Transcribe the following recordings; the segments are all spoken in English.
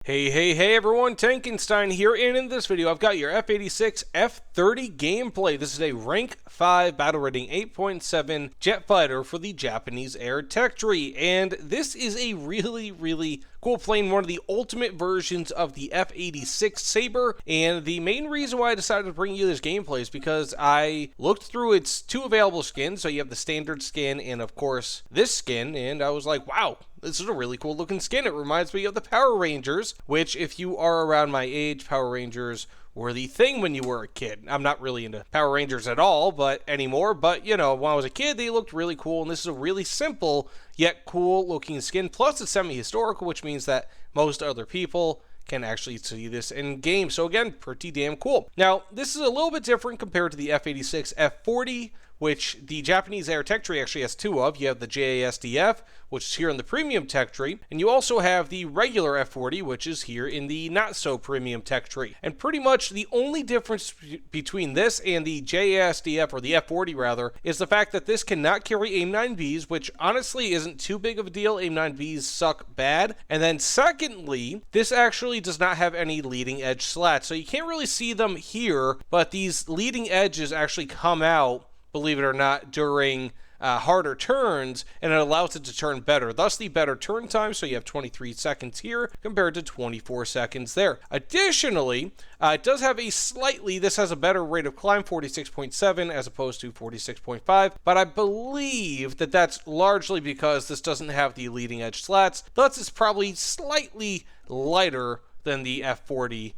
Hey everyone, Tankenstein here, and in this video I've got your F-86F-30 gameplay. This is a rank 5 battle rating 8.7 jet fighter for the Japanese air tech tree, and this is a really cool plane, one of the ultimate versions of the F-86 Sabre, and the main reason why I decided to bring you this gameplay is because I looked through its two available skins. So you have the standard skin and of course this skin, and I was like, wow, this is a really cool looking skin. It reminds me of the Power Rangers, which if you are around my age, Power Rangers were the thing when you were a kid. I'm not really into Power Rangers at all anymore, but you know, when I was a kid they looked really cool, and this is a really simple yet cool looking skin. Plus it's semi-historical, which means that most other people can actually see this in game. So again, pretty damn cool. Now this is a little bit different compared to the F-86F-40, which the Japanese air tech tree actually has two of. You have the JASDF, which is here in the premium tech tree, and you also have the regular F-40, which is here in the not so premium tech tree. And pretty much the only difference between this and the JASDF, or the F-40 rather, is the fact that this cannot carry AIM-9Bs, which honestly isn't too big of a deal. AIM-9Bs suck bad. And then secondly, this actually does not have any leading edge slats, so you can't really see them here, but these leading edges actually come out, believe it or not, during harder turns, and it allows it to turn better, thus the better turn time. So you have 23 seconds here compared to 24 seconds there. Additionally, it does have this has a better rate of climb, 46.7 as opposed to 46.5, but I believe that that's largely because this doesn't have the leading edge slats, thus it's probably slightly lighter than the F-40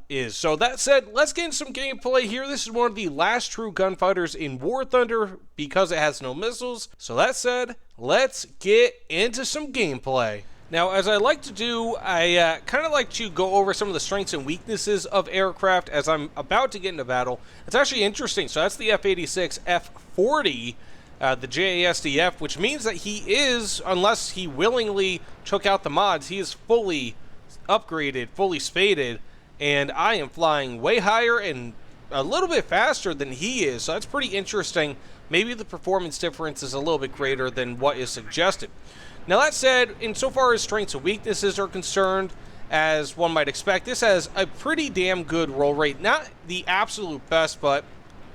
is. So that said, let's get into some gameplay here. This is one of the last true gunfighters in Warthunder because it has no missiles. So that said, let's get into some gameplay. Now, as I like to do, I kind of like to go over some of the strengths and weaknesses of aircraft as I'm about to get into battle. It's actually interesting. So that's the F-86F-40, the JASDF, which means that he is, unless he willingly took out the mods, he is fully upgraded, fully spaded, and I am flying way higher and a little bit faster than he is, so that's pretty interesting. Maybe the performance difference is a little bit greater than what is suggested. Now that said, insofar as strengths and weaknesses are concerned, as one might expect, this has a pretty damn good roll rate. Not the absolute best, but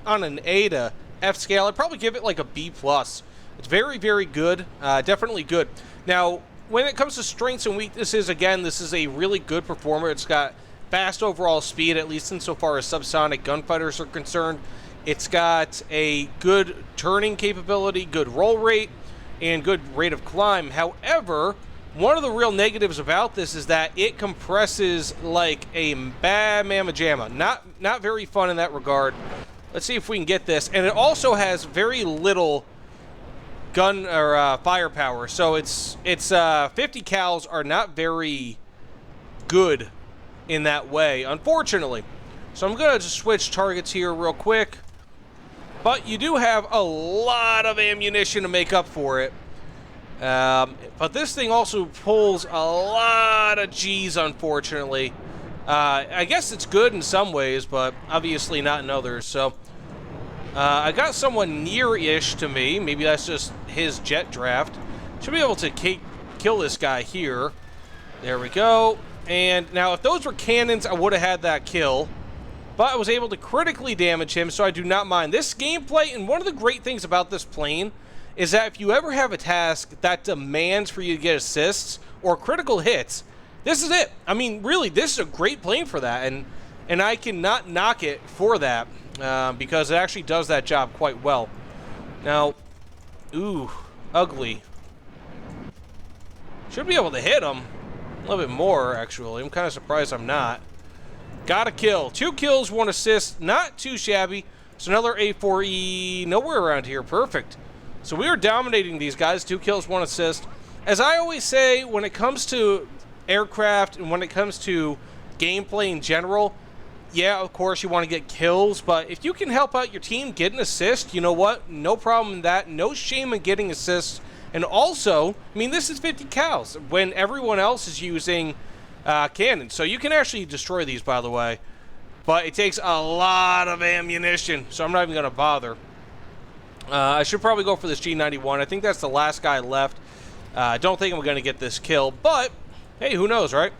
on an A to F scale, I'd probably give it like a B+. It's very good, definitely good. Now, when it comes to strengths and weaknesses, again, this is a really good performer. It's got fast overall speed, at least insofar as subsonic gunfighters are concerned. It's got a good turning capability, good roll rate, and good rate of climb. However, one of the real negatives about this is that it compresses like a bad mamma jamma. Not very fun in that regard. Let's see if we can get this. And it also has very little gun or firepower. So it's 50 cals are not very good in that way, unfortunately. So I'm gonna just switch targets here real quick, but you do have a lot of ammunition to make up for it. But this thing also pulls a lot of G's, unfortunately. I guess it's good in some ways, but obviously not in others. So I got someone near-ish to me. Maybe that's just his jet draft. Should be able to kill this guy here. There we go. And now if those were cannons, I would have had that kill, but I was able to critically damage him, so I do not mind. This gameplay, and one of the great things about this plane, is that if you ever have a task that demands for you to get assists or critical hits, this is it. I mean, really, this is a great plane for that, and I cannot knock it for that, because it actually does that job quite well. Now, ooh, ugly. Should be able to hit him. A little bit more, actually. I'm kind of surprised I'm not. Got a kill. 2 kills, 1 assist. Not too shabby. So another A4E nowhere around here. Perfect. So we are dominating these guys. 2 kills, 1 assist. As I always say, when it comes to aircraft and when it comes to gameplay in general, yeah, of course you want to get kills, but if you can help out your team get an assist, you know what? No problem in that. No shame in getting assists. And also, I mean, this is 50 cals when everyone else is using cannons. So you can actually destroy these, by the way. But it takes a lot of ammunition, so I'm not even going to bother. I should probably go for this G91. I think that's the last guy left. I don't think I'm going to get this kill, but hey, who knows, right?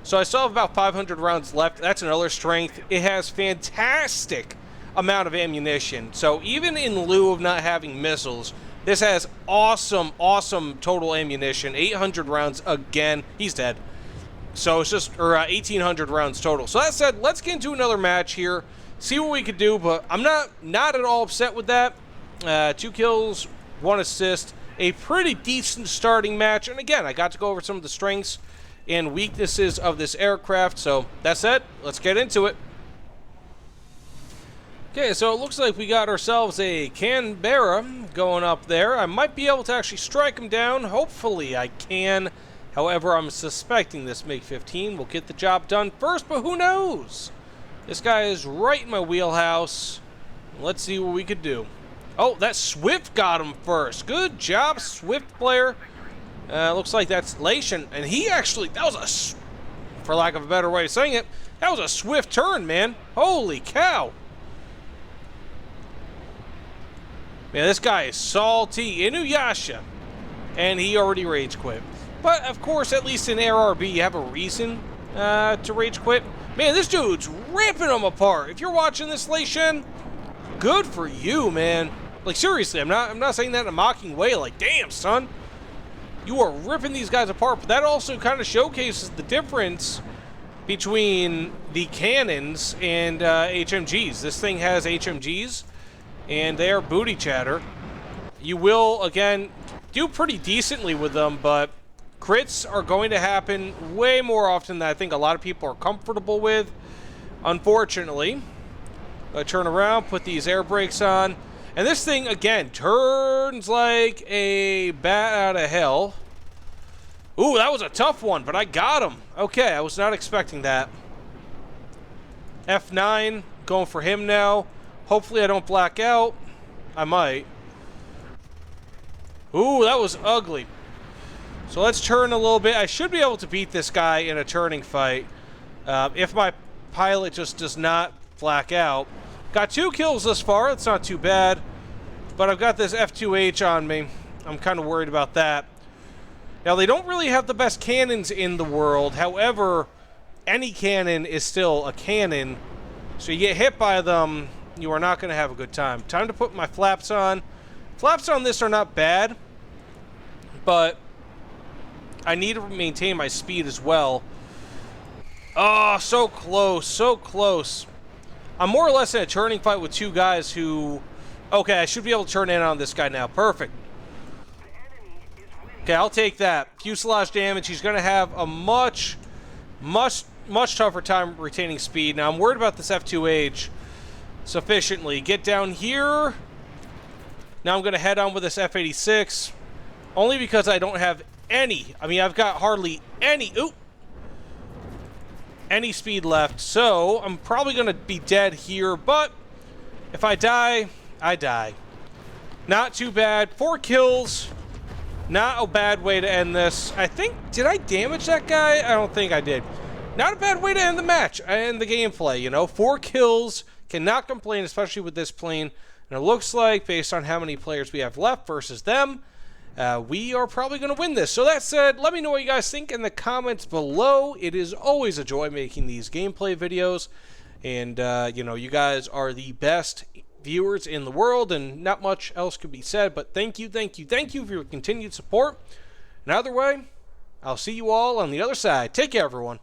So I still have about 500 rounds left. That's another strength. It has fantastic amount of ammunition. So even in lieu of not having missiles, this has awesome, awesome total ammunition. 800 rounds again. He's dead. So it's just, or 1,800 rounds total. So that said, let's get into another match here. See what we could do, but I'm not at all upset with that. 2 kills, 1 assist. A pretty decent starting match. And again, I got to go over some of the strengths and weaknesses of this aircraft. So that said, let's get into it. Okay, so it looks like we got ourselves a Canberra going up there. I might be able to actually strike him down. Hopefully I can. However, I'm suspecting this MiG-15 will get the job done first, but who knows? This guy is right in my wheelhouse. Let's see what we could do. Oh, that Swift got him first. Good job, Swift player. Looks like that's Lation, and he actually, that was a, for lack of a better way of saying it, that was a swift turn, man. Holy cow. Man, this guy is salty. Inuyasha. And he already rage quit. But, of course, at least in RRB, you have a reason to rage quit. Man, this dude's ripping them apart. If you're watching this, Lation, good for you, man. Like, seriously, I'm not saying that in a mocking way. Like, damn, son. You are ripping these guys apart. But that also kind of showcases the difference between the cannons and HMGs. This thing has HMGs. And they are booty chatter. You will, again, do pretty decently with them, but crits are going to happen way more often than I think a lot of people are comfortable with, unfortunately. Turn around, put these air brakes on. And this thing, again, turns like a bat out of hell. Ooh, that was a tough one, but I got him. Okay, I was not expecting that. F9, going for him now. Hopefully I don't black out. I might. Ooh, that was ugly. So let's turn a little bit. I should be able to beat this guy in a turning fight. If my pilot just does not black out. Got 2 kills thus far. That's not too bad. But I've got this F2H on me. I'm kind of worried about that. Now, they don't really have the best cannons in the world. However, any cannon is still a cannon. So you get hit by them, you are not going to have a good time. Time to put my flaps on. Flaps on this are not bad, but I need to maintain my speed as well. Oh, so close, so close. I'm more or less in a turning fight with 2 guys who... Okay, I should be able to turn in on this guy now. Perfect. Okay, I'll take that. Fuselage damage. He's going to have a much tougher time retaining speed. Now, I'm worried about this F2H sufficiently. Get down here. Now I'm going to head on with this F-86. Only because I don't have any. I mean, I've got hardly any... Ooh! Any speed left. So, I'm probably going to be dead here. But, if I die, I die. Not too bad. 4 kills. Not a bad way to end this. I think... Did I damage that guy? I don't think I did. Not a bad way to end the match. And the gameplay, you know. 4 kills. Cannot complain, especially with this plane. And it looks like, based on how many players we have left versus them, we are probably going to win this. So that said, let me know what you guys think in the comments below. It is always a joy making these gameplay videos. And, you know, you guys are the best viewers in the world, and not much else could be said. But thank you for your continued support. And either way, I'll see you all on the other side. Take care, everyone.